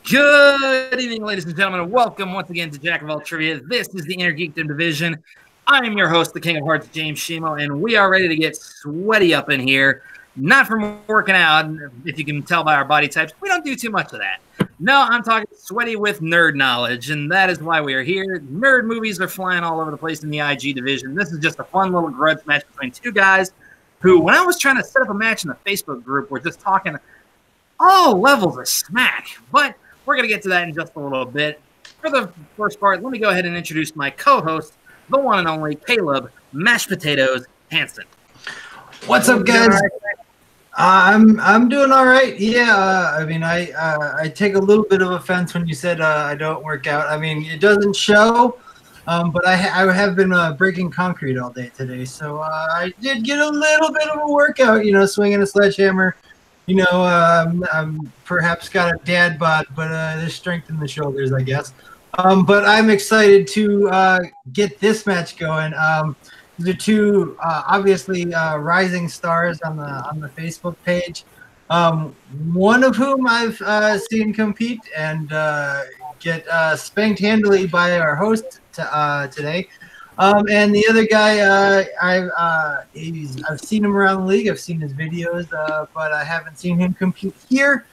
Good evening, ladies and gentlemen. Welcome once again to Jack of All Trivia. This is the Inner Geekdom Division. I am your host, the King of Hearts, James Shimo, and we are ready to get sweaty up in here. Not from working out, if you can tell by our body types. We don't do too much of that. No, I'm talking sweaty with nerd knowledge, and that is why we are here. Nerd movies are flying all over the place in the IG division. This is just a fun little grudge match between two guys who, when I was trying to set up a match in the Facebook group, were just talking all levels of smack. But we're going to get to that in just a little bit. For the first part, let me go ahead and introduce my co-host, the one and only Caleb Mashed Potatoes Hansen. What's up, guys? I'm doing all right. Yeah, I mean, I take a little bit of offense when you said I don't work out. I mean, it doesn't show, but I have been breaking concrete all day today, so I did get a little bit of a workout. You know, swinging a sledgehammer. You know, I'm perhaps got a dad bod, but there's strength in the shoulders, I guess. But I'm excited to get this match going. The two obviously rising stars on the Facebook page. One of whom I've seen compete and get spanked handily by our host today. And the other guy, I've seen him around the league. I've seen his videos, but I haven't seen him compete here.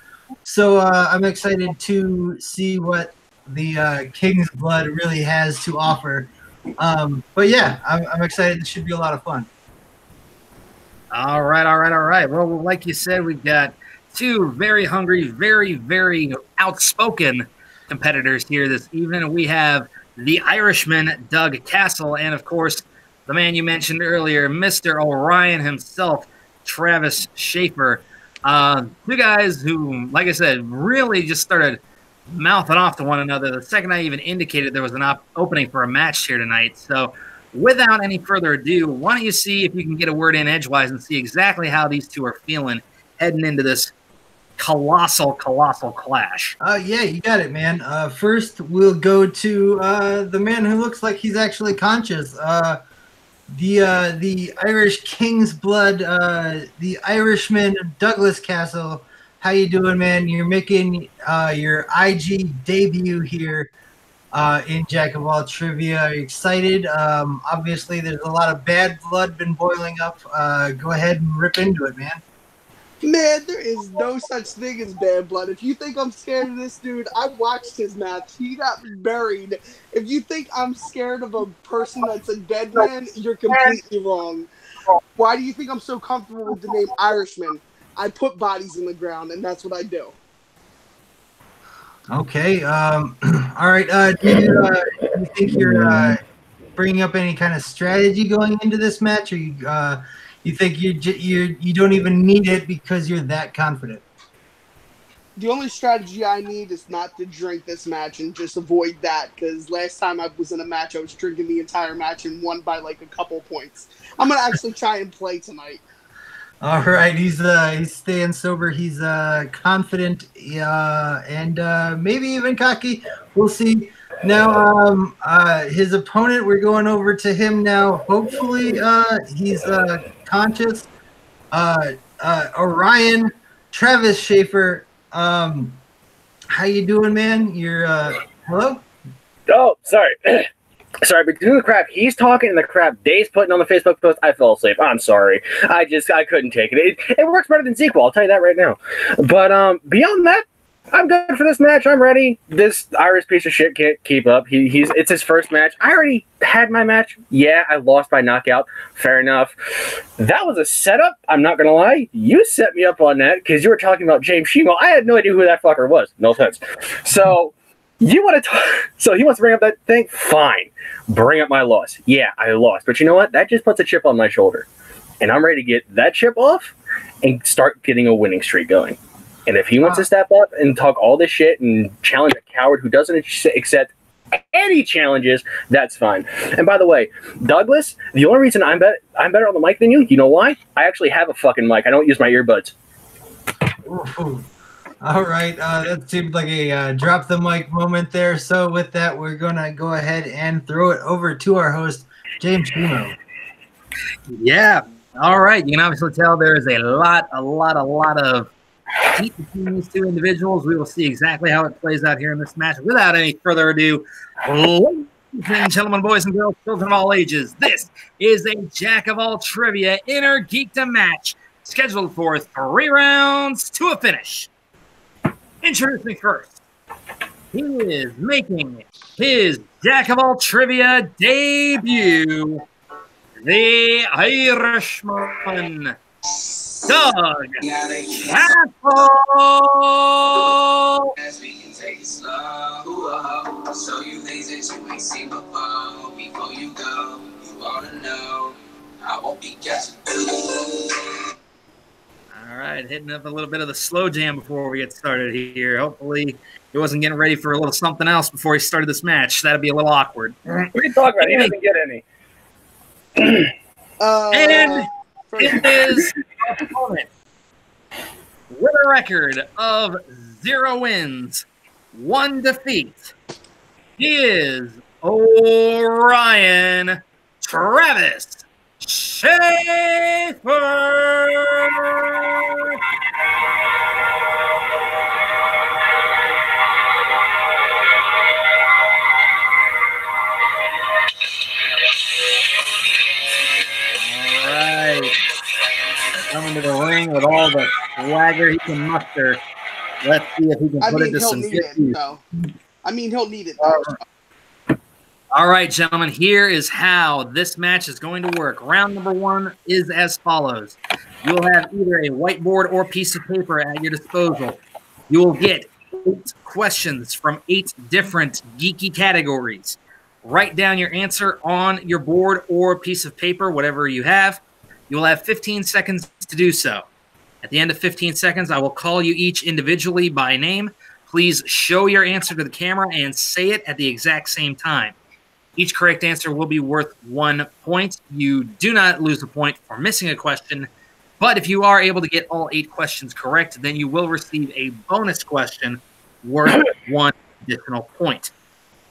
So I'm excited to see what the King's Blood really has to offer. But yeah, I'm excited. This should be a lot of fun. All right. Well, like you said, we've got two very hungry, very, very outspoken competitors here this evening. We have the Irishman, Doug Cassel, and of course, the man you mentioned earlier, Mr. Orion himself, Travis Schaeffer. Two guys who, like I said, really just started mouthing off to one another the second I even indicated there was an opening for a match here tonight. So without any further ado, why don't you see if you can get a word in edgewise and see exactly how these two are feeling heading into this colossal clash. Yeah, you got it, man. First, we'll go to the man who looks like he's actually conscious. The Irish King's Blood, the Irishman, Douglas Cassel. How you doing, man? You're making your IG debut here in Jack of All Trivia. Are you excited? Obviously, there's a lot of bad blood been boiling up. Go ahead and rip into it, man. Man, there is no such thing as bad blood. If you think I'm scared of this dude, I watched his match. He got buried. If you think I'm scared of a person that's a dead man, you're completely wrong. Why do you think I'm so comfortable with the name Irishman? I put bodies in the ground, and that's what I do. Okay. All right. Do you think you're bringing up any kind of strategy going into this match, or you think you don't even need it because you're that confident? The only strategy I need is not to drink this match and just avoid that, because last time I was in a match, I was drinking the entire match and won by like a couple points. I'm going to actually try and play tonight. All right, he's staying sober. He's confident and maybe even cocky. We'll see. Now, his opponent, we're going over to him now. Hopefully, he's conscious. Orion, Travis Schaeffer. How you doing, man? You're hello? Oh, sorry. Sorry, but doing the crap he's talking and the crap Dave's putting on the Facebook post, I fell asleep. I'm sorry. I couldn't take it. It works better than sequel, I'll tell you that right now. But beyond that, I'm good for this match. I'm ready. This Irish piece of shit can't keep up. It's his first match. I already had my match. Yeah, I lost by knockout. Fair enough. That was a setup. I'm not going to lie. You set me up on that because you were talking about James Shimo. I had no idea who that fucker was. No offense. So you want to talk? So he wants to bring up that thing? Fine. Bring up my loss. Yeah, I lost. But you know what? That just puts a chip on my shoulder. And I'm ready to get that chip off and start getting a winning streak going. And if he wants to step up and talk all this shit and challenge a coward who doesn't accept any challenges, that's fine. And by the way, Douglas, the only reason I'm better on the mic than you know why? I actually have a fucking mic. I don't use my earbuds. Ooh. All right, that seemed like a drop the mic moment there. So with that, we're going to go ahead and throw it over to our host, James Shimo. Yeah. All right. You can obviously tell there is a lot of heat between these two individuals. We will see exactly how it plays out here in this match. Without any further ado, ladies and gentlemen, boys and girls, children of all ages, this is a Jack of All Trivia Inner Geekdom match scheduled for 3 rounds to a finish. Introducing first, he is making his Jack of All Trivia debut, the Irishman, Doug Cassel. As we can take it slow, show you things that you ain't seen before. Before you go, you ought to know I won't be guessing. All right, hitting up a little bit of the slow jam before we get started here. Hopefully, he wasn't getting ready for a little something else before he started this match. That'd be a little awkward. We can talk about it. He doesn't get any. And it is opponent with a record of 0 wins, 1 defeat. He is Orion Travis Schaeffer. Coming to the ring with all the swagger he can muster. Let's see if he can put it to some good use. He'll need it, though. All right, gentlemen, here is how this match is going to work. Round number 1 is as follows. You will have either a whiteboard or piece of paper at your disposal. You will get 8 questions from 8 different geeky categories. Write down your answer on your board or piece of paper, whatever you have. You will have 15 seconds to do so. At the end of 15 seconds, I will call you each individually by name. Please show your answer to the camera and say it at the exact same time. Each correct answer will be worth 1 point. You do not lose a point for missing a question, but if you are able to get all 8 questions correct, then you will receive a bonus question worth 1 additional point.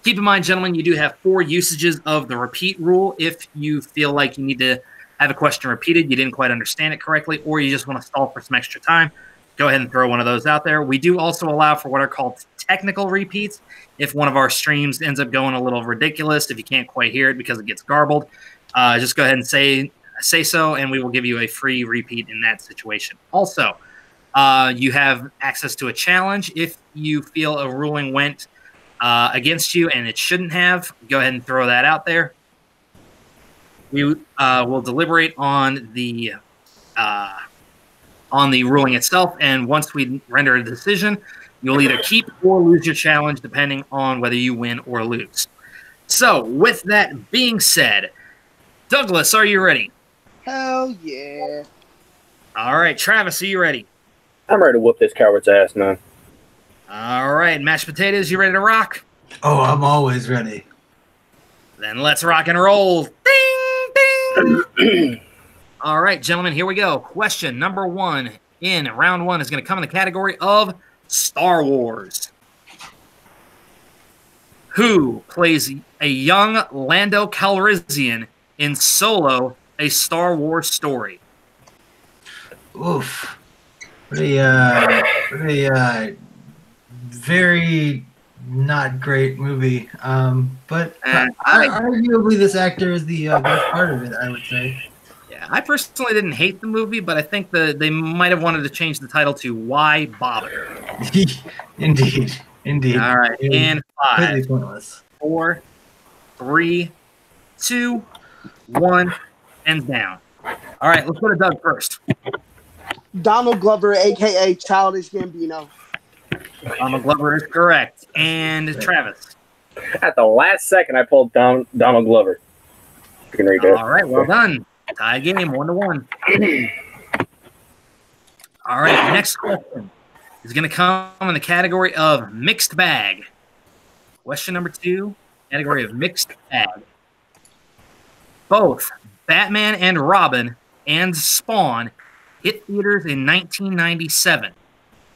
Keep in mind, gentlemen, you do have 4 usages of the repeat rule if you feel like you need to have a question repeated, you didn't quite understand it correctly, or you just want to stall for some extra time, go ahead and throw one of those out there. We do also allow for what are called technical repeats. If one of our streams ends up going a little ridiculous, if you can't quite hear it because it gets garbled, just go ahead and say so, and we will give you a free repeat in that situation. Also, you have access to a challenge. If you feel a ruling went against you and it shouldn't have, go ahead and throw that out there. We will deliberate on the ruling itself, and once we render a decision, you'll either keep or lose your challenge, depending on whether you win or lose. So, with that being said, Douglas, are you ready? Hell yeah. All right, Travis, are you ready? I'm ready to whoop this coward's ass, man. All right, mashed potatoes, you ready to rock? Oh, I'm always ready. Then let's rock and roll. Ding! All right, gentlemen, here we go. Question number 1 in round 1 is going to come in the category of Star Wars. Who plays a young Lando Calrissian in Solo, a Star Wars story? Oof. Very not great movie. But arguably this actor is the best part of it, I would say. Yeah, I personally didn't hate the movie, but I think they might have wanted to change the title to Why Bother? Indeed. All right, and 5, pointless. 4, 3, 2, 1, hands down. All right, let's go to Doug first. Donald Glover, a.k.a. Childish Gambino. Donald Glover is correct. And Travis. At the last second, I pulled down Donald Glover. You can read that. All right, well done. Tie game, 1-1. All right, next question is going to come in the category of mixed bag. Question number 2, category of mixed bag. Both Batman and Robin and Spawn hit theaters in 1997.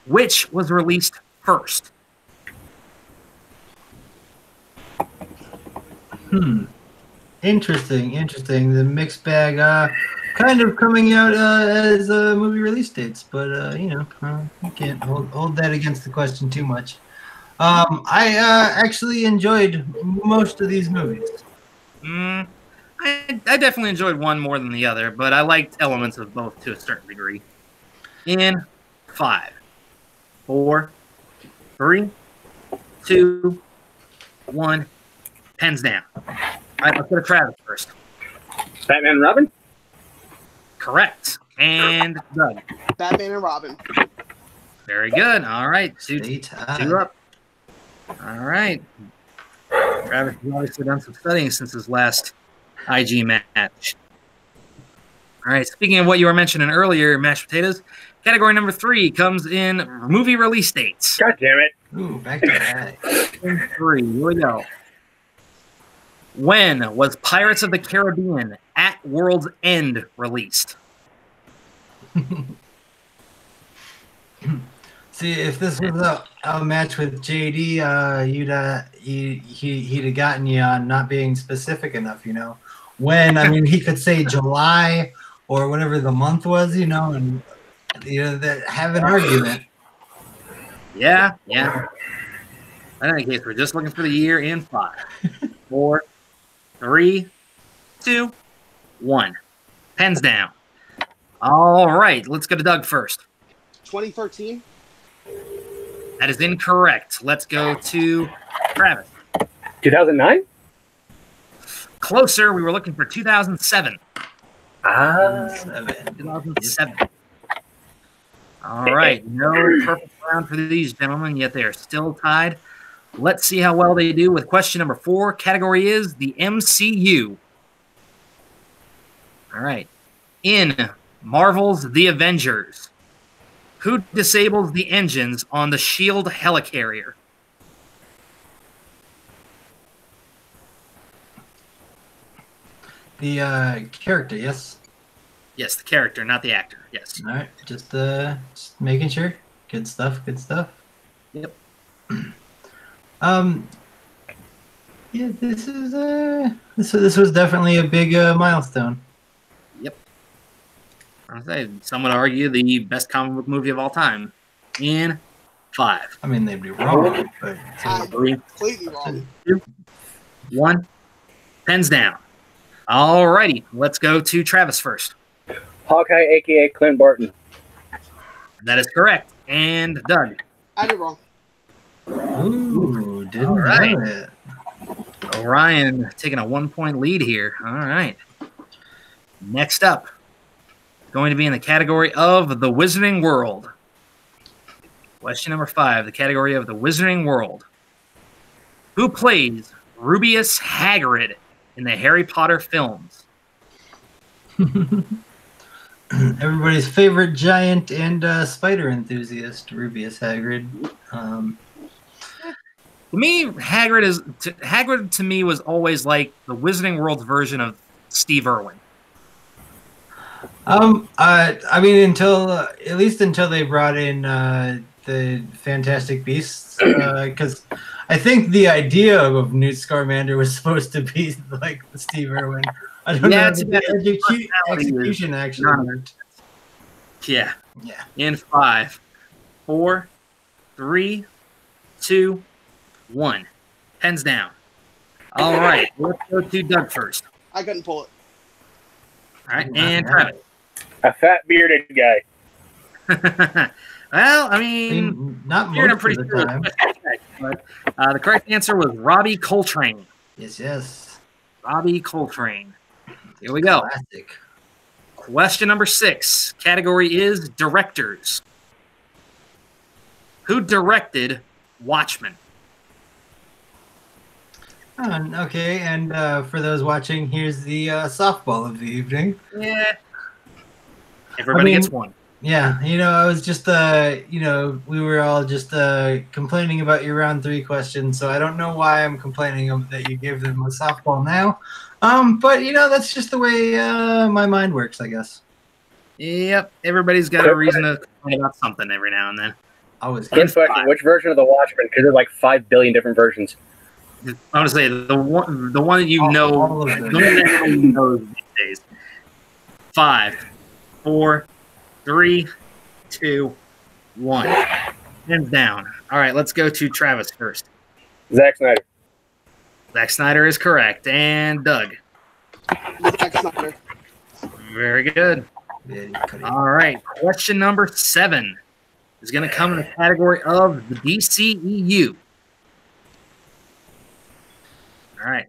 Which was released first? Interesting. The mixed bag. kind of coming out as movie release dates, but you can't hold that against the question too much. I actually enjoyed most of these movies. I definitely enjoyed one more than the other, but I liked elements of both to a certain degree. In 5, 4, 3, 2, 1, pens down. All right, let's go to Travis first. Batman and Robin? Correct. And Doug. Batman and Robin. Very good. All right, two up. All right. Travis has obviously done some studying since his last IG match. All right, speaking of what you were mentioning earlier, mashed potatoes, category number 3 comes in movie release dates. God damn it. Ooh, back to back. 3, here we go. When was Pirates of the Caribbean at World's End released? See, if this was a match with JD, he'd have gotten you on not being specific enough, When, I mean, he could say July or whatever the month was, and have an argument. Yeah. In any case, we're just looking for the year in 5, 4, 3, 2, 1. Pens down. All right, let's go to Doug first. 2013. That is incorrect. Let's go to Travis. 2009? Closer. We were looking for 2007. 2007. All right. No perfect round for these gentlemen, yet they are still tied. Let's see how well they do with question number 4. Category is the MCU. All right. In Marvel's The Avengers, who disables the engines on the SHIELD helicarrier? The character, yes? Yes, the character, not the actor. Yes. All right, just making sure. Good stuff. Yep. Yeah, this was definitely a big milestone. Yep. Some would argue the best comic book movie of all time. In 5. I mean, they'd be wrong, but Completely wrong. 2, 1. Pens down. All righty. Let's go to Travis first. Hawkeye, a.k.a. Clint Barton. That is correct. And Doug. I did wrong. Ooh, didn't All right. know it. Orion taking a 1-point lead here. All right. Next up, going to be in the category of the Wizarding World. Question number 5, the category of the Wizarding World. Who plays Rubeus Hagrid in the Harry Potter films? Everybody's favorite giant and spider enthusiast, Rubeus Hagrid. To me, Hagrid to me was always like the Wizarding World's version of Steve Irwin. I mean, until they brought in the Fantastic Beasts, because I think the idea of Newt Scamander was supposed to be like Steve Irwin. I don't know if the execution actually worked. Yeah. In 5, 4, 3, 2, 1. Pens down. All right. Let's go to Doug first. I couldn't pull it. All right. And Travis. A fat bearded guy. Well, I mean, not most of pretty the time. But the correct answer was Robbie Coltrane. Yes. Robbie Coltrane. Here we go. Classic. Question number 6. Category is directors. Who directed Watchmen? Okay, and for those watching, here's the softball of the evening. Yeah. Everybody gets one. Yeah, I was just, we were all just complaining about your round 3 question, so I don't know why I'm complaining that you gave them a softball now. But, that's just the way my mind works, I guess. Yep, everybody's got a reason to complain about something every now and then. Always. Good question. Which version of the Watchmen? Because there's like 5 billion different versions. I want to say the one that you know, the one that everyone knows these days. 5, 4, 3, 2, 1. Hands down. All right, let's go to Travis first. Zack Snyder. Zack Snyder is correct. And Doug. Zack Snyder. Very good. All right, question number 7 is going to come in the category of the DCEU. All right.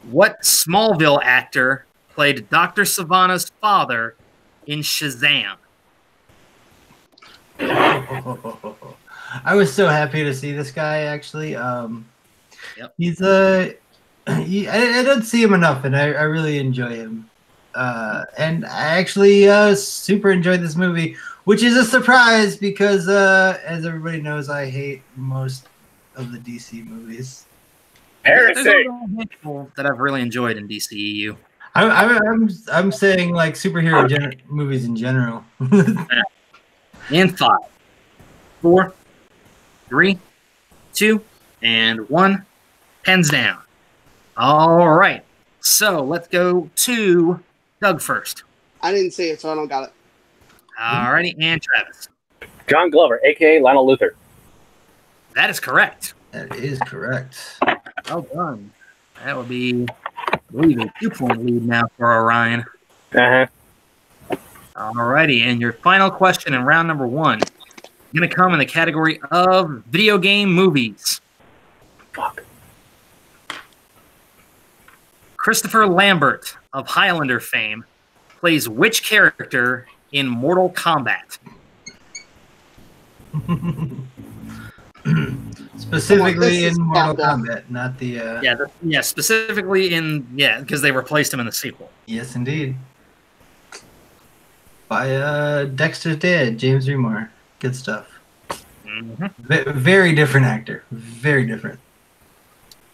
What Smallville actor played Dr. Sivana's father in Shazam? I was so happy to see this guy, actually. Yep. He's I don't see him enough, and I really enjoy him. And I actually super enjoyed this movie, which is a surprise because, as everybody knows, I hate most of the DC movies. There's a handful that I've really enjoyed in DCEU. I'm saying like superhero movies in general. And 5, 4, 3, 2, and 1. Pens down. All right. So let's go to Doug first. I didn't say it, so I don't got it. All righty. And Travis. John Glover, a.k.a. Lionel Luthor. That is correct. That is correct. Well done. That would be, I believe, a 2-point lead now for Orion. Uh-huh. All righty. And your final question in round number 1 is going to come in the category of video game movies. Fuck. Christopher Lambert of Highlander fame plays which character in Mortal Kombat? Specifically in Mortal Kombat, not the... Yeah, specifically in... Yeah, because they replaced him in the sequel. Yes, indeed. By Dexter's Dad, James Remar. Good stuff. Mm-hmm. Very different actor. Very different.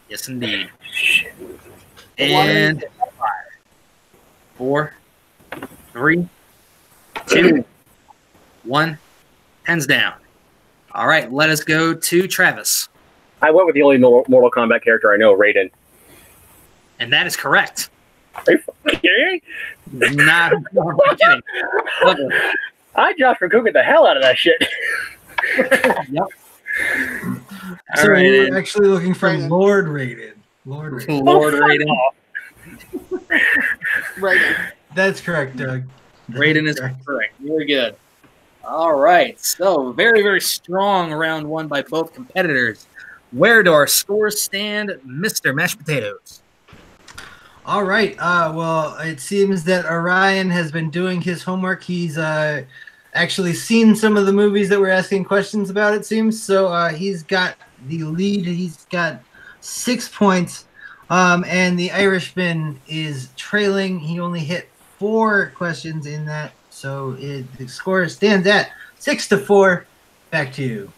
Yes, indeed. And 5, 4, 3, 2, 1. Hands down. All right, let us go to Travis. I went with the only Mortal Kombat character I know, Raiden. And that is correct. Are you fucking kidding me? No, I'm kidding. I Josh for cooking the hell out of that shit. Yep. So right, we're actually looking for Lord Raiden. Lord Raiden. Raiden. That's correct, Doug. Raiden is correct. Very good. All right. So very, very strong round 1 by both competitors. Where do our scores stand, Mr. Mashed Potatoes? All right. Well, it seems that Orion has been doing his homework. He's actually seen some of the movies that we're asking questions about, it seems. So he's got the lead. He's got 6 points. And the Irishman is trailing. He only hit 4 questions in that. So the score stands at 6-4. Back to you.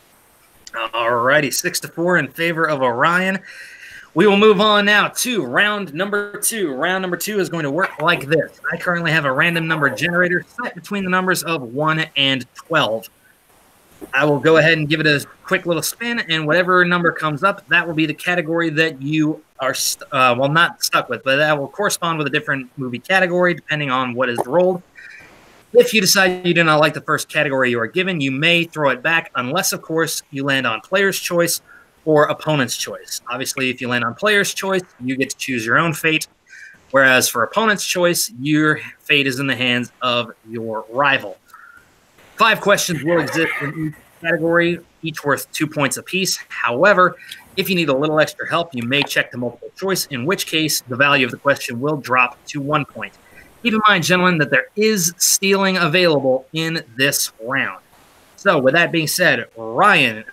All righty. 6-4 in favor of Orion. We will move on now to round number 2. Round number 2 is going to work like this. I currently have a random number generator set between the numbers of 1 and 12. I will go ahead and give it a quick little spin, and whatever number comes up, that will be the category that you are, not stuck with, but that will correspond with a different movie category depending on what is rolled. If you decide you do not like the first category you are given, you may throw it back unless, of course, you land on player's choice or opponent's choice. Obviously, if you land on player's choice, you get to choose your own fate, whereas for opponent's choice, your fate is in the hands of your rival. 5 questions will exist in each category, each worth 2 points apiece. However, if you need a little extra help, you may check the multiple choice, in which case the value of the question will drop to 1 point. Keep in mind, gentlemen, that there is stealing available in this round. So, with that being said, Orion,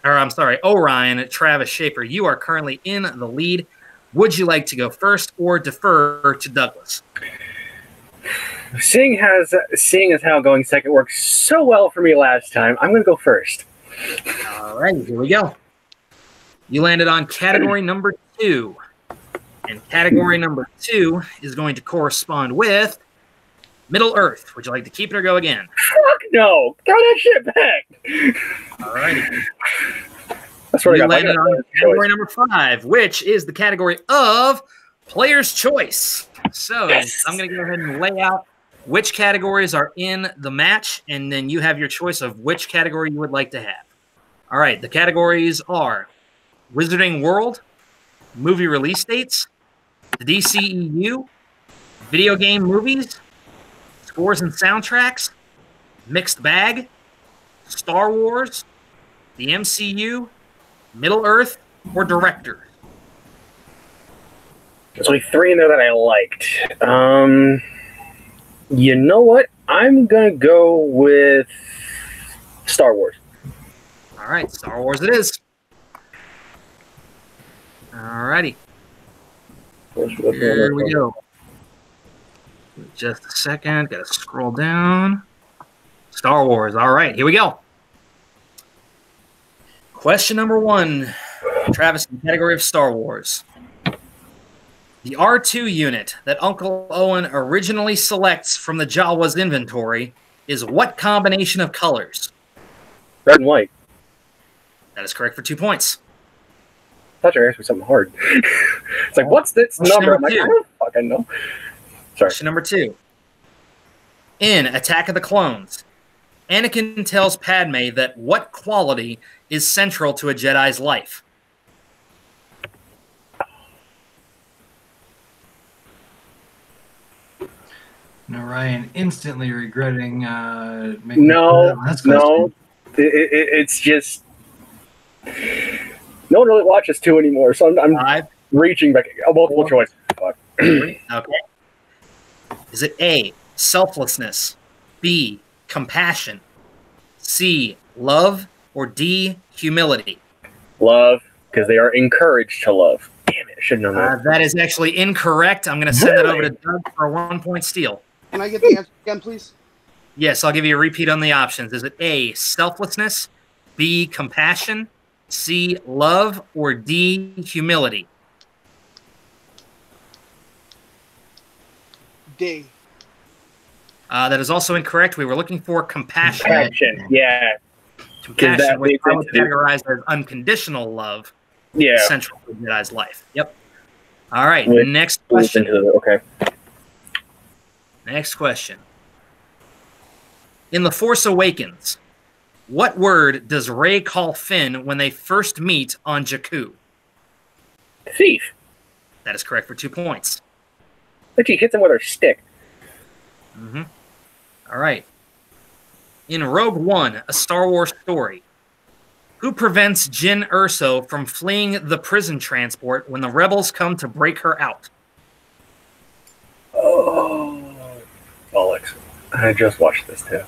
Travis Schaeffer, you are currently in the lead. Would you like to go first or defer to Douglas? Seeing as how going second worked so well for me last time, I'm going to go first. All right, here we go. You landed on category number 2. And category number 2 is going to correspond with Middle Earth. Would you like to keep it or go again? Fuck no. Throw that shit back. All righty. That's where you landed on category number 5, which is the category of Player's Choice. So yes. I'm going to go ahead and lay out which categories are in the match, and then you have your choice of which category you would like to have. All right, the categories are Wizarding World, movie release dates, the DCEU, video game movies, scores and soundtracks, mixed bag, Star Wars, the MCU, Middle Earth, or director. There's only 3 in there that I liked. You know what? I'm gonna go with Star Wars. All right, Star Wars it is. All righty. Here we go. Just a second. Got to scroll down. Star Wars. All right, here we go. Question number 1. Travis, in the category of Star Wars. The R2 unit that Uncle Owen originally selects from the Jawa's inventory is what combination of colors? Red and white. That is correct for 2 points. I thought you were asking me something hard. It's like, what's this number? I'm like, I don't fucking know. Sorry. Question number 2. In Attack of the Clones, Anakin tells Padme that what quality is central to a Jedi's life? Now, Ryan instantly regretting making No. It's just no one really watches 2 anymore, so I'm reaching back. Multiple choice. Fuck. Okay. Is it A, selflessness, B, compassion, C, love, or D, humility? Love, because they are encouraged to love. Damn it, I should have known that. That is actually incorrect. I'm going to send it over to Doug for a 1-point steal. Can I get the answer again, please? Yes, I'll give you a repeat on the options. Is it A, selflessness, B, compassion, C, love, or D, humility? D. That is also incorrect. We were looking for compassion. Compassion, yeah. Compassion, which I would categorize as unconditional love. Yeah. Central to Jedi's life. Yep. All right, next question. Okay. Next question. In The Force Awakens, what word does Rey call Finn when they first meet on Jakku? Thief. That is correct for 2 points. But she hits him with her stick. Mm-hmm. All right. In Rogue One, A Star Wars Story, who prevents Jyn Erso from fleeing the prison transport when the rebels come to break her out? Oh, bollocks. I just watched this too.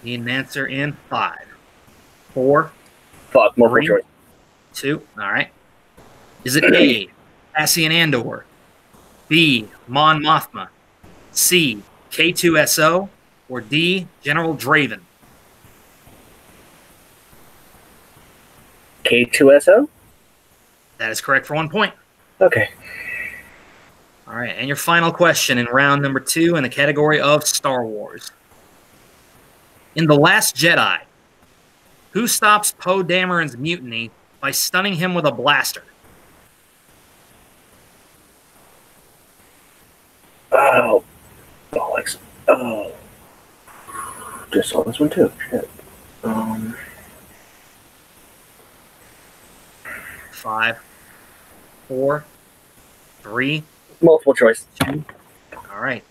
Need an answer in 5, 4, Fuck, multiple 3, choice. 2. All right. Is it A, Cassian Andor, B, Mon Mothma, C, K2SO, or D, General Draven? K2SO? That is correct for 1 point. Okay. All right, and your final question in round number 2 in the category of Star Wars. In The Last Jedi, who stops Poe Dameron's mutiny by stunning him with a blaster? Oh, bollocks. Oh. Just saw this one too. Shit. 5, 4, 3, Multiple choice. 2. All right.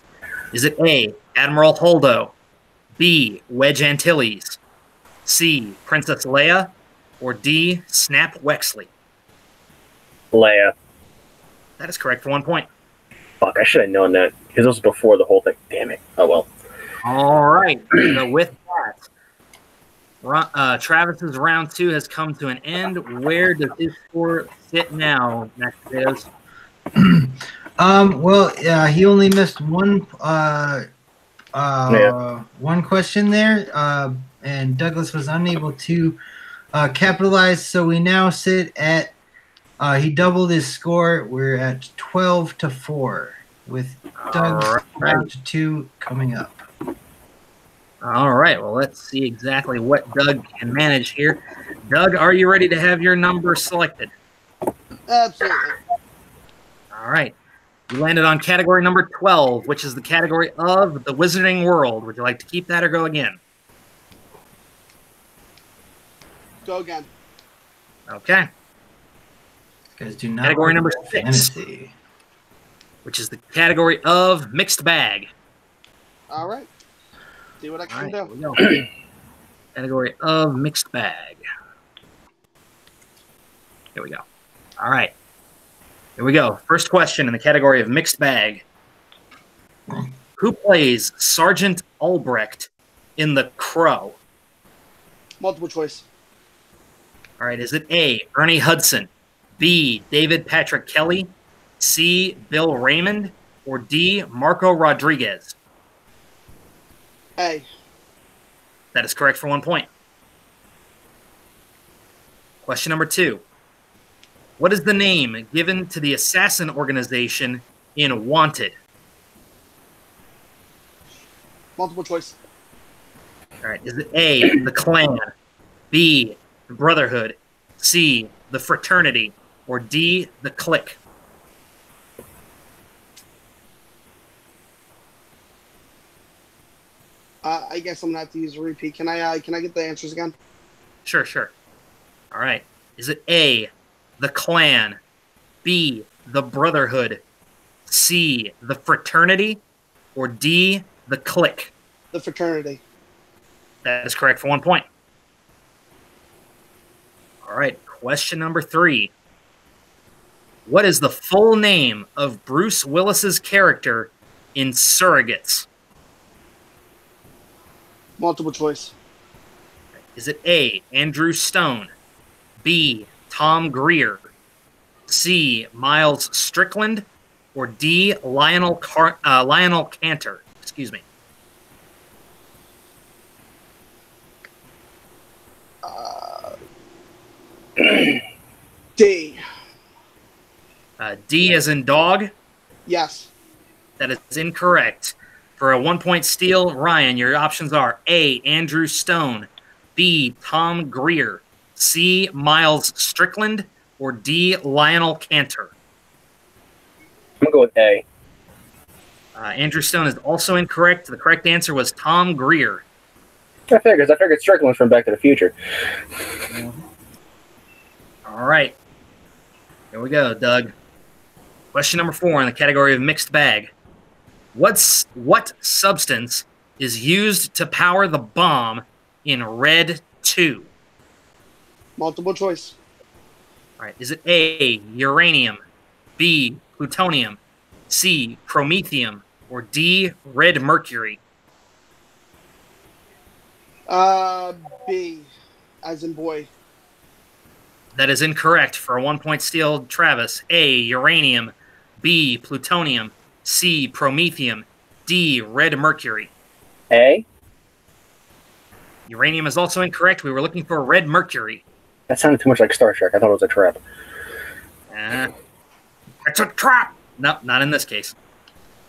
Is it A, Admiral Holdo, B, Wedge Antilles, C, Princess Leia, or D, Snap Wexley? Leia. That is correct for 1 point. Fuck, I should have known that. Because this was before the whole thing. Damn it. Oh well. All right. So with that, Travis's round 2 has come to an end. Where does his score sit now, Max Potatoes? Well, he only missed one one question there, and Douglas was unable to capitalize. So we now sit at he doubled his score. We're at 12-4 with Doug's round 2 coming up. All right, well, let's see exactly what Doug can manage here. Doug, are you ready to have your number selected? Absolutely. All right. You landed on category number 12, which is the category of the Wizarding World. Would you like to keep that or go again? Go again. Okay. Guys do not Category like number 6, fantasy. which is the category of mixed bag. All right. See what I can All right, do. here we go. Category of mixed bag. Here we go. All right. Here we go. First question in the category of mixed bag. Who plays Sergeant Albrecht in The Crow? Multiple choice. All right. Is it A, Ernie Hudson, B, David Patrick Kelly, C, Bill Raymond, or D, Marco Rodriguez? A. That is correct for 1 point. Question number 2. What is the name given to the assassin organization in Wanted? Multiple choice. All right. Is it A, the Klan, B, the Brotherhood, C, the Fraternity, or D, the Clique? I guess I'm gonna have to use a repeat. Can I get the answers again? Sure, sure. All right. Is it A, the Klan, B, the Brotherhood, C, the Fraternity, or D, the Clique? The fraternity. That is correct for 1 point. All right. Question number 3. What is the full name of Bruce Willis's character in Surrogates? Multiple choice. Is it A, Andrew Stone, B, Tom Greer, C, Miles Strickland, or D, Lionel Cantor? Excuse me. D. D as in dog? Yes. That is incorrect. For a 1 point steal, Ryan, your options are A, Andrew Stone, B, Tom Greer, C, Miles Strickland, or D, Lionel Cantor. I'm going to go with A. Andrew Stone is also incorrect. The correct answer was Tom Greer. I figured Strickland was from Back to the Future. All right. Here we go, Doug. Question number 4 in the category of mixed bag. What substance is used to power the bomb in Red 2? Multiple choice. All right. Is it A, uranium, B, plutonium, C, promethium, or D, red mercury? B, as in boy. That is incorrect. For a 1 point steal, Travis. A, uranium, B, plutonium, C, promethium, D, red mercury. A? Uranium is also incorrect. We were looking for red mercury. That sounded too much like Star Trek. I thought it was a trap. It's a trap. No, not in this case.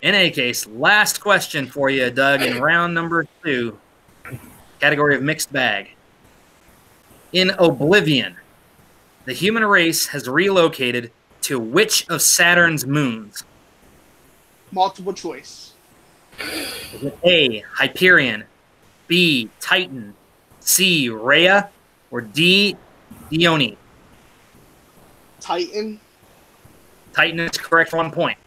In any case, last question for you, Doug, in round number 2, category of mixed bag. In Oblivion, the human race has relocated to which of Saturn's moons? Multiple choice. Is it A, Hyperion, B, Titan, C, Rhea, or D, Dione? Titan. Titan is correct for 1 point.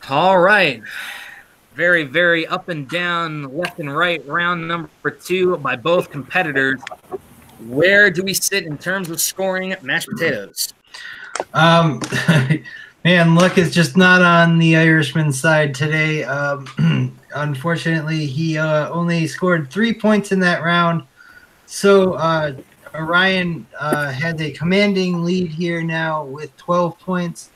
All right. Very, very up and down, left and right, round number 2 by both competitors. Where do we sit in terms of scoring mashed potatoes? Man, luck is just not on the Irishman side today. Unfortunately, he only scored 3 points in that round. So Orion has a commanding lead here now with 12 points,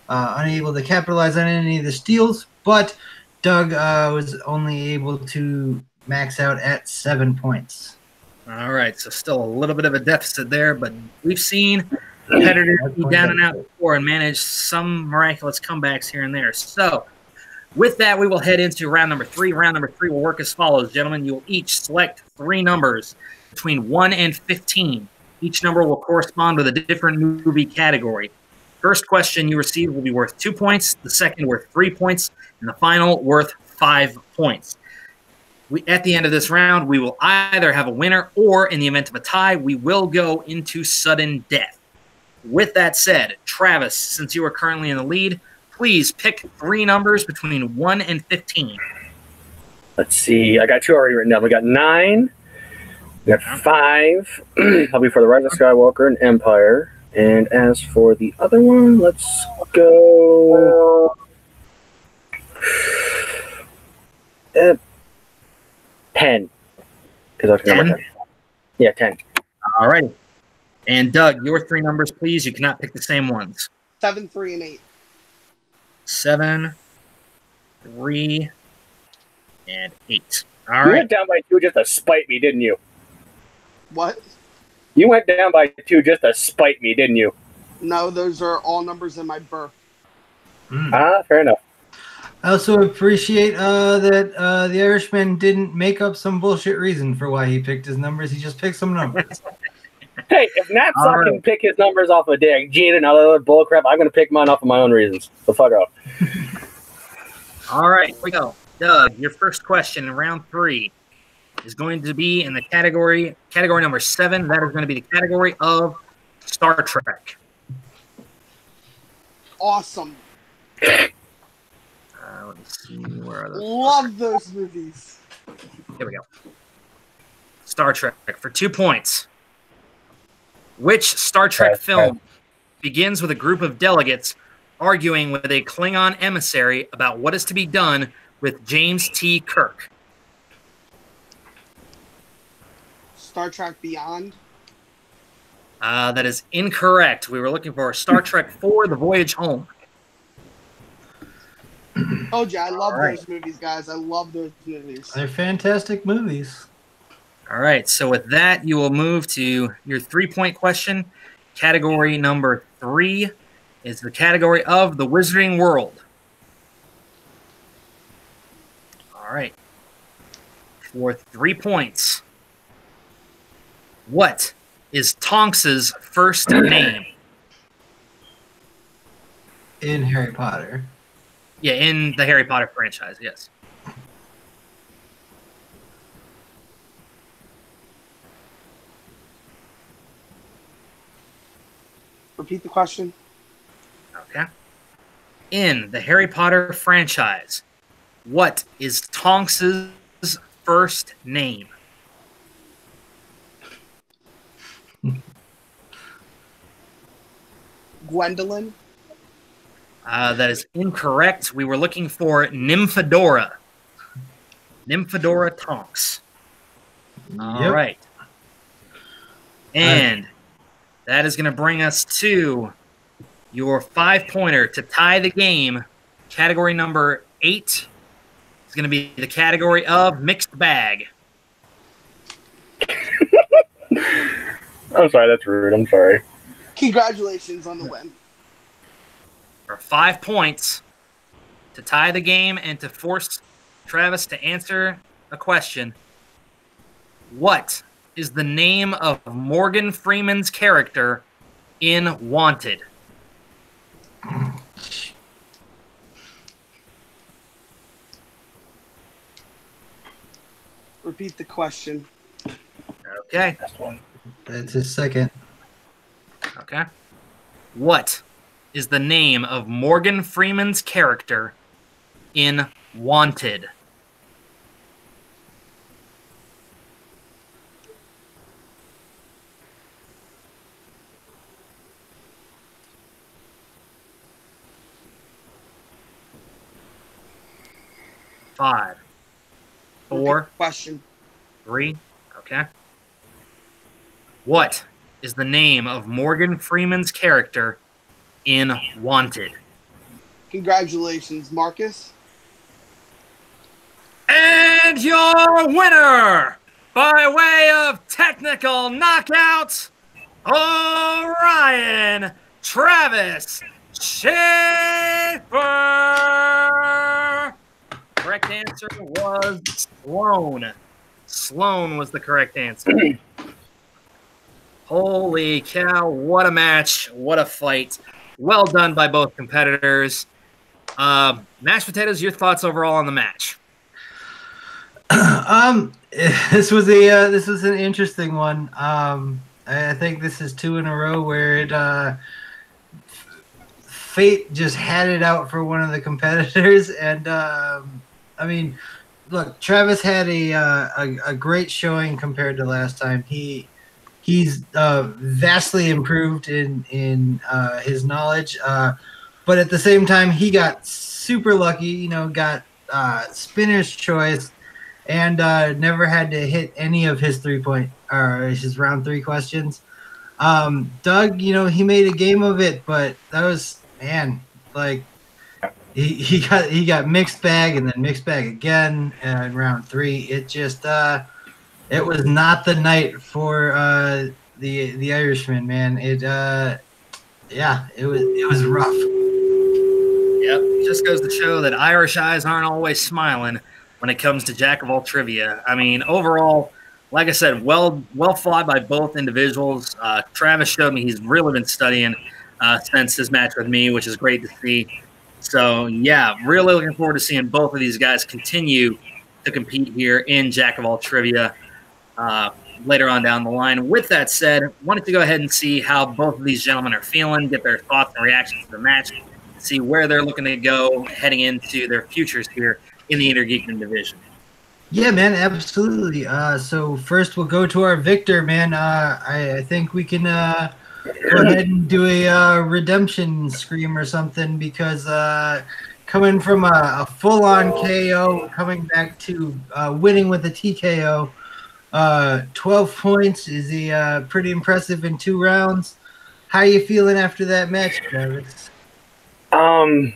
unable to capitalize on any of the steals. But Doug was only able to max out at 7 points. All right, so still a little bit of a deficit there, but we've seen competitors be down and out before and manage some miraculous comebacks here and there. So With that, we will head into round number 3. Round number 3 will work as follows, gentlemen. You will each select 3 numbers between 1 and 15. Each number will correspond with a different movie category. First question you receive will be worth 2 points, the second worth 3 points, and the final worth 5 points. At the end of this round, we will either have a winner or, in the event of a tie, we will go into sudden death. With that said, Travis, since you are currently in the lead, please pick 3 numbers between 1 and 15. Let's see. I got 2 already written down. We got 9. We got 5. I'll be for the Rise of Skywalker and Empire. And as for the other one, let's go 10. Because I was 10? Yeah, 10. All right. And Doug, your 3 numbers, please. You cannot pick the same ones. 7, 3, and 8. 7, 3, and 8. All You right. went down by 2 just to spite me, didn't you? What? You went down by 2 just to spite me, didn't you? No, those are all numbers in my birth. Fair enough. I also appreciate that the Irishman didn't make up some bullshit reason for why he picked his numbers. He just picked some numbers. Hey, if Nat All can right. pick his numbers off of Dick, Gene, and other bullcrap, I'm going to pick mine off of my own reasons. So fuck off. All right, here we go. Doug, your first question in round 3 is going to be in the category number 7. That is going to be the category of Star Trek. Awesome. Let me see. Where are those? Love those movies. Here we go. Star Trek for 2 points. Which Star Trek film begins with a group of delegates arguing with a Klingon emissary about what is to be done with James T. Kirk? Star Trek Beyond. That is incorrect. We were looking for Star Trek 4, The Voyage Home. Told you, I love All right. those movies, guys. I love those movies. They're fantastic movies. All right, so with that, you will move to your 3-point question. Category number 3 is the category of the Wizarding World. All right. For 3 points, what is Tonks's first name? In Harry Potter. Yeah, in the Harry Potter franchise, yes. Repeat the question. Okay. In the Harry Potter franchise, what is Tonks's first name? Gwendolyn. That is incorrect. We were looking for Nymphadora. Nymphadora Tonks. All Yep. right. And that is going to bring us to your 5-pointer to tie the game. Category number 8 is going to be the category of mixed bag. I'm sorry, that's rude. I'm sorry. Congratulations on the win. For 5 points to tie the game and to force Travis to answer a question. What is the name of Morgan Freeman's character in Wanted? Repeat the question. Okay. That's his second. Okay. What is the name of Morgan Freeman's character in Wanted? Five, four, Question. 3. Okay. What is the name of Morgan Freeman's character in Wanted? Congratulations, Marcus. And your winner, by way of technical knockout, Orion Travis Schaeffer. correct answer was Sloan. Sloan was the correct answer. Holy cow, what a match, what a fight. Well done by both competitors. Mashed potatoes, your thoughts overall on the match? This was an interesting one. I think this is 2 in a row where fate just had it out for one of the competitors, and I mean, look, Travis had a great showing compared to last time. He's vastly improved in his knowledge, but at the same time, he got super lucky. You know, got spinner's choice, and never had to hit any of his his round 3 questions. Doug, you know, he made a game of it, but that was, man, like he got mixed bag and then mixed bag again in round 3. It just it was not the night for the Irishman, man. It was rough. Yep, it just goes to show that Irish eyes aren't always smiling when it comes to Jack of all trivia. I mean, overall, like I said, well fought by both individuals. Travis showed me he's really been studying since his match with me, which is great to see. So, yeah, really looking forward to seeing both of these guys continue to compete here in Jack of all trivia later on down the line. With that said, wanted to go ahead and see how both of these gentlemen are feeling, get their thoughts and reactions to the match, see where they're looking to go heading into their futures here in the Intergeekdom division. Yeah, man, absolutely. So first we'll go to our victor, man. I think we can go ahead and do a redemption scream or something, because coming from a full-on KO, coming back to winning with a TKO, 12 points is pretty impressive in 2 rounds. How are you feeling after that match, Travis? Sadly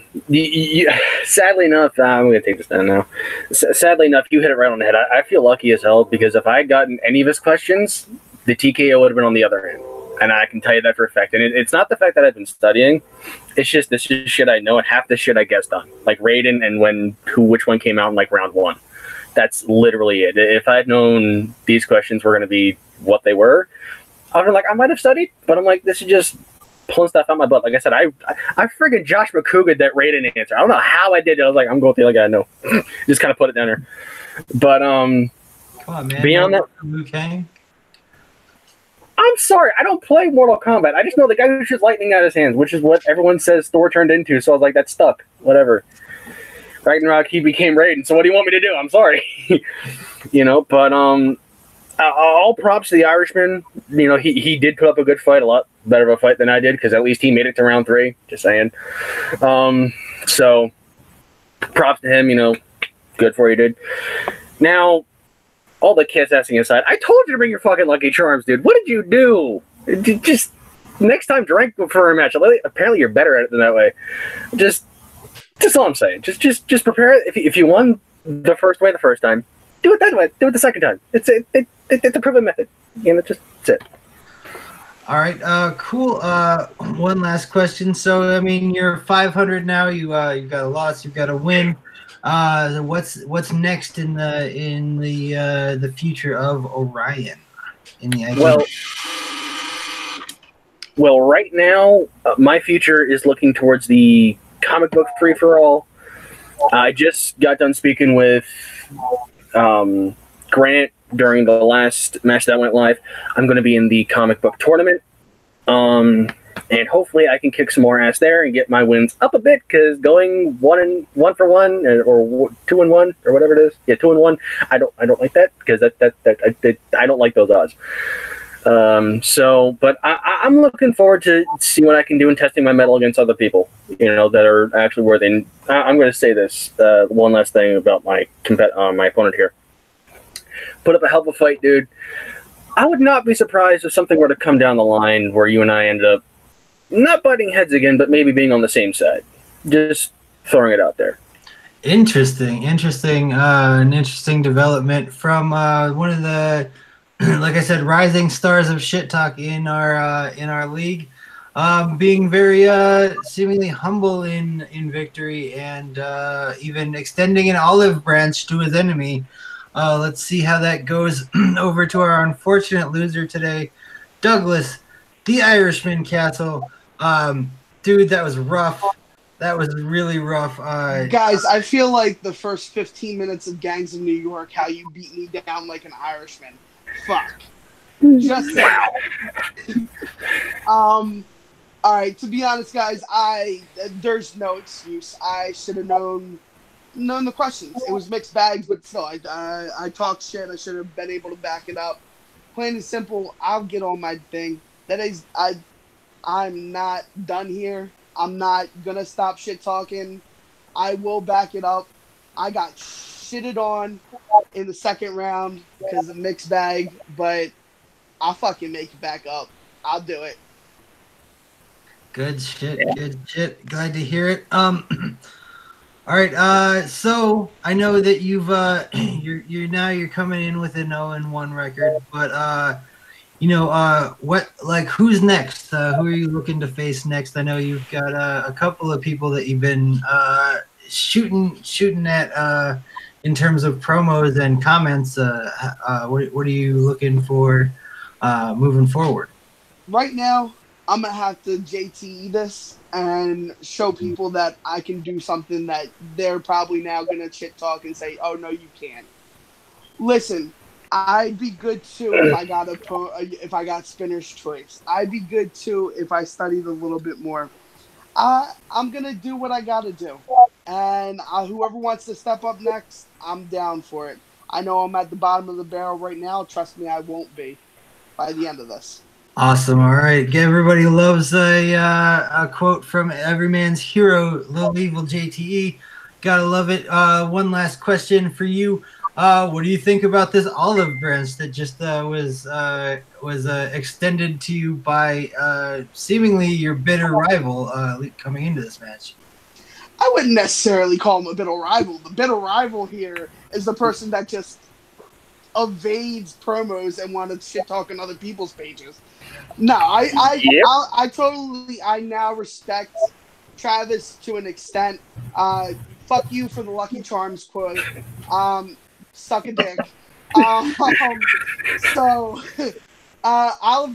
enough, I'm going to take this down now. Sadly enough, you hit it right on the head. I feel lucky as hell, because if I had gotten any of his questions, the TKO would have been on the other end. And I can tell you that for a fact. And it's not the fact that I've been studying. It's just this shit I know, and half the shit I guessed on. Like Raiden and which one came out in like round 1. That's literally it. If I had known these questions were going to be what they were, I would have been like, I might have studied, but I'm like, this is just pulling stuff out my butt. Like I said, I friggin' Josh McCougan that Raiden answer. I don't know how I did it. I was like, I'm going with the other guy. No, just kind of put it down there. But come on, man. Beyond that, Liu Kang. I'm sorry, I don't play Mortal Kombat. I just know the guy who shoots lightning out of his hands, which is what everyone says Thor turned into. So I was like, that's stuck. Whatever. Ragnarok, he became Raiden. So what do you want me to do? I'm sorry. You know, but all props to the Irishman. You know, he did put up a good fight, a lot better of a fight than I did, because at least he made it to round 3. Just saying. So props to him. You know, good for you, dude. Now, all the kiss-assing aside, I told you to bring your fucking Lucky Charms, dude. What did you do? Just next time, drink for a match. Apparently, you're better at it than that way. Just all I'm saying. Just prepare it. If you won the first way the first time, do it that way. Do it the second time. It's a proven method. You know, that's it. All right, cool. One last question. So, I mean, you're 500 now. You've got a loss. You've got a win. What's next in the future of Orion in the IP? Well, right now, my future is looking towards the comic book free-for-all. I just got done speaking with Grant during the last match that went live. I'm going to be in the comic book tournament. And hopefully I can kick some more ass there and get my wins up a bit, because going 1 for 1 or 2 and 1 or whatever it is, 2 and 1, I don't like that, because I don't like those odds. But I'm looking forward to see what I can do in testing my mettle against other people, you know, that are actually worthy. And I'm going to say this one last thing about my opponent here. Put up a hell of a fight, dude. I would not be surprised if something were to come down the line where you and I end up not butting heads again, but maybe being on the same side. Just throwing it out there. Interesting. An interesting development from one of the, like I said, rising stars of shit talk in our league. being very seemingly humble in victory and even extending an olive branch to his enemy. Let's see how that goes over to our unfortunate loser today, Douglas, the Irishman Cassel. Dude, that was rough. That was really rough. Guys, I feel like the first 15 minutes of Gangs of New York, how you beat me down like an Irishman. Fuck. Just that. All right, to be honest, guys, there's no excuse. I should have known the questions. It was mixed bags, but still, I talked shit. I should have been able to back it up. Plain and simple, I'll get on my thing. That is, I'm not done here. I'm not gonna stop shit talking. I will back it up. I got shitted on in the second round because of mixed bag, but I'll fucking make it back up. I'll do it. Good shit. Good shit. Glad to hear it. All right. So I know that you've you're coming in with an 0-1 record, but who's next? Who are you looking to face next? I know you've got a couple of people that you've been shooting at in terms of promos and comments. What are you looking for moving forward? Right now, I'm gonna have to JTE this and show people that I can do something that they're probably now gonna shit talk and say, "Oh no, you can't." Listen, I'd be good too if I got spinner's choice. I'd be good too if I studied a little bit more. I'm gonna do what I gotta do, and whoever wants to step up next, I'm down for it. I know I'm at the bottom of the barrel right now. Trust me, I won't be by the end of this. Awesome. All right. Everybody loves a quote from Everyman's hero, Little Evil JTE. Gotta love it. One last question for you. What do you think about this olive branch that just was extended to you by seemingly your bitter rival coming into this match? I wouldn't necessarily call him a bitter rival. The bitter rival here is the person that just evades promos and wanted shit talk on other people's pages. No, I now respect Travis to an extent. Fuck you for the Lucky Charms quote. Suck a dick. Olive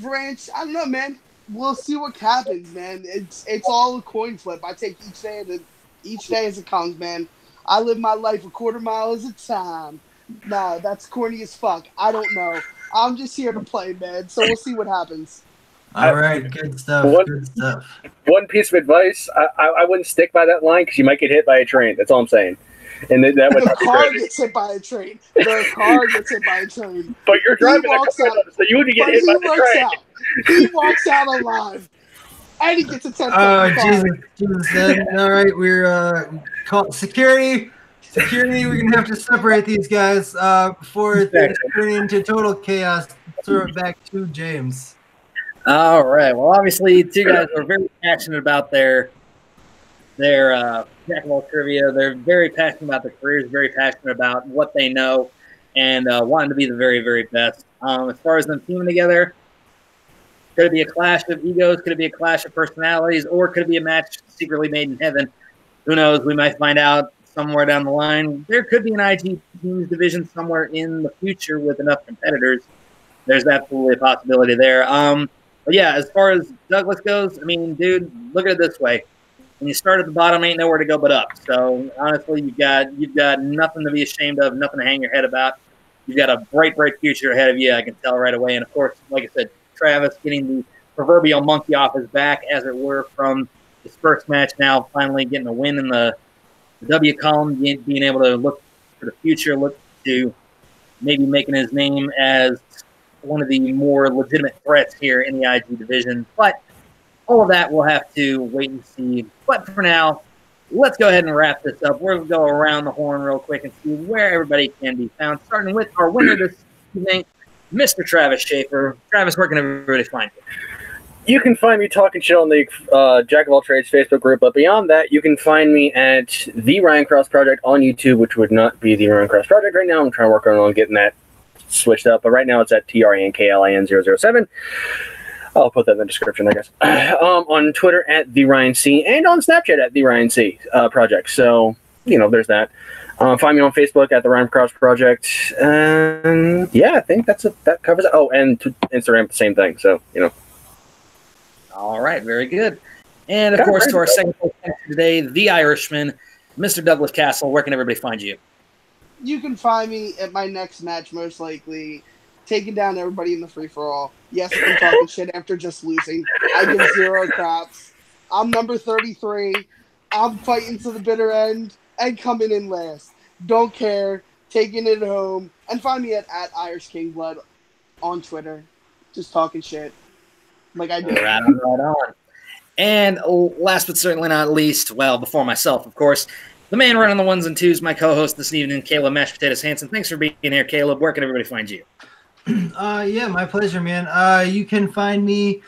Branch, I don't know, man. We'll see what happens, man. It's all a coin flip. I take each day as it comes, man. I live my life a quarter mile at a time. Nah, that's corny as fuck. I don't know. I'm just here to play, man. So we'll see what happens. All right, good stuff. Good stuff. One piece of advice: I wouldn't stick by that line because you might get hit by a train. That's all I'm saying. And that would the car gets hit by a train. The car gets hit by a train. But you're driving a car, so you would get hit by the train. He walks out alive, and he gets a 10. Oh, Jesus! All right, we're call security. Security, we're gonna have to separate these guys before things turn into total chaos. Throw it back to James. All right. Well, obviously, two guys are very passionate about their Jack of all trivia. They're very passionate about their careers, very passionate about what they know, and wanting to be the very, very best. As far as them teaming together, could it be a clash of egos? Could it be a clash of personalities? Or could it be a match secretly made in heaven? Who knows? We might find out somewhere down the line. There could be an IG teams division somewhere in the future with enough competitors. There's absolutely a possibility there. But yeah, as far as Douglas goes, I mean, dude, look at it this way. When you start at the bottom, ain't nowhere to go but up. So honestly, you've got nothing to be ashamed of, nothing to hang your head about. You've got a bright, bright future ahead of you. I can tell right away. And of course, like I said, Travis getting the proverbial monkey off his back, as it were, from his first match. Now finally getting a win in the W column, being able to look for the future, look to maybe making his name as one of the more legitimate threats here in the IG division. But all of that we'll have to wait and see. But for now, let's go ahead and wrap this up. We're going to go around the horn real quick and see where everybody can be found, starting with our winner this evening, Mr. Travis Schaeffer. Travis, where can everybody find you? You can find me talking shit on the Jack of All Trades Facebook group, but beyond that, you can find me at The Ryan Cross Project on YouTube, which would not be The Ryan Cross Project right now. I'm trying to work on getting that switched up, but right now it's at TRANKLIN007. I'll put that in the description, I guess. On Twitter at the Ryan C, and on Snapchat at the Ryan C Project. So there's that. Find me on Facebook at the Ryan Cross Project, and yeah, I think that covers it. Oh, and Instagram, the same thing. So All right, very good. And of course, to our second today, the Irishman, Mr. Douglas Cassel. Where can everybody find you? You can find me at my next match, most likely, taking down everybody in the free-for-all. Yes, I'm talking shit after just losing. I give 0 craps. I'm number 33. I'm fighting to the bitter end and coming in last. Don't care. Taking it home. And find me at Irish King Blood on Twitter. Just talking shit. Like I do. Right on. And last but certainly not least, well, before myself, of course, the man running the ones and twos, my co-host this evening, Caleb Mashed Potatoes Hansen. Thanks for being here, Caleb. Where can everybody find you? Yeah, my pleasure, man. You can find me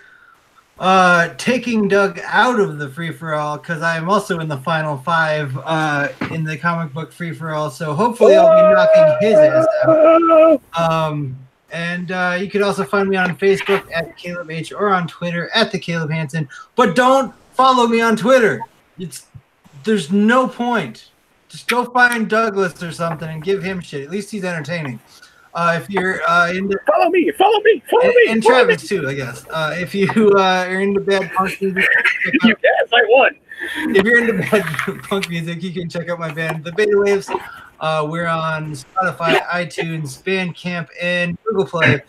taking Doug out of the free-for-all because I'm also in the final 5 in the comic book free-for-all, so hopefully I'll be knocking his ass out. And you can also find me on Facebook at Caleb H or on Twitter at the Caleb Hansen. But don't follow me on Twitter. There's no point. Just go find Douglas or something and give him shit. At least he's entertaining. If you're into follow me, and Travis too, I guess. If you are into bad punk music, you guess I won. If you're into bad punk music, you can check out my band, The Beta Waves. We're on Spotify, iTunes, Bandcamp, and Google Play.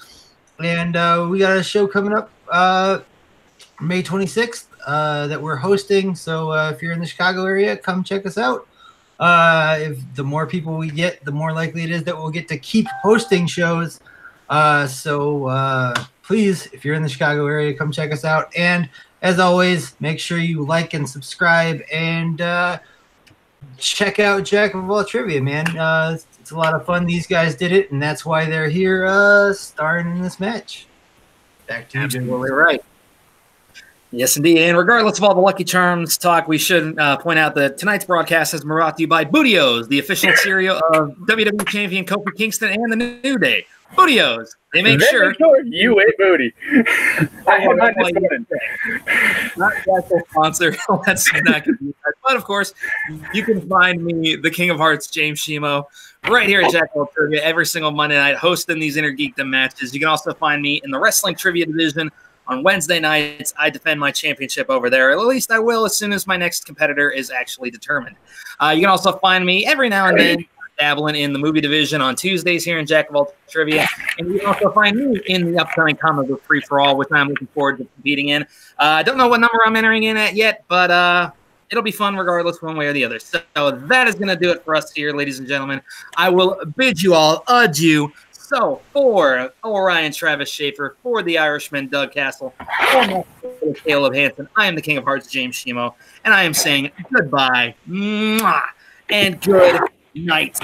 And we got a show coming up May 26th that we're hosting. So if you're in the Chicago area, come check us out. If the more people we get, the more likely it is that we'll get to keep hosting shows. So please, if you're in the Chicago area, come check us out. And as always, make sure you like and subscribe and check out Jack of All Trivia, man. It's a lot of fun. These guys did it, and that's why they're here starring in this match. Back to you. Absolutely right. Yes, indeed. And regardless of all the Lucky Charms talk, we should point out that tonight's broadcast has been brought to you by Bootios, the official cereal of WWE Champion Kofi Kingston and the New Day. Bootios. They make sure you ate booty. I have not decided. Not the actual sponsor. That's not going to be that. But of course, you can find me, the King of Hearts, James Shimo, right here at Jack World Trivia every single Monday night, hosting these Inner Geekdom matches. You can also find me in the Wrestling Trivia Division. On Wednesday nights, I defend my championship over there. At least I will as soon as my next competitor is actually determined. You can also find me every now and then dabbling in the movie division on Tuesdays here in Jack of All Trivia. And you can also find me in the upcoming comic book free-for-all, which I'm looking forward to competing in. I don't know what number I'm entering in at yet, but it'll be fun regardless one way or the other. So that is going to do it for us here, ladies and gentlemen. I will bid you all adieu. So, for Orion Travis Schaeffer, for the Irishman Doug Cassel, for Caleb Hansen, I am the King of Hearts James Shimo, and I am saying goodbye and good night.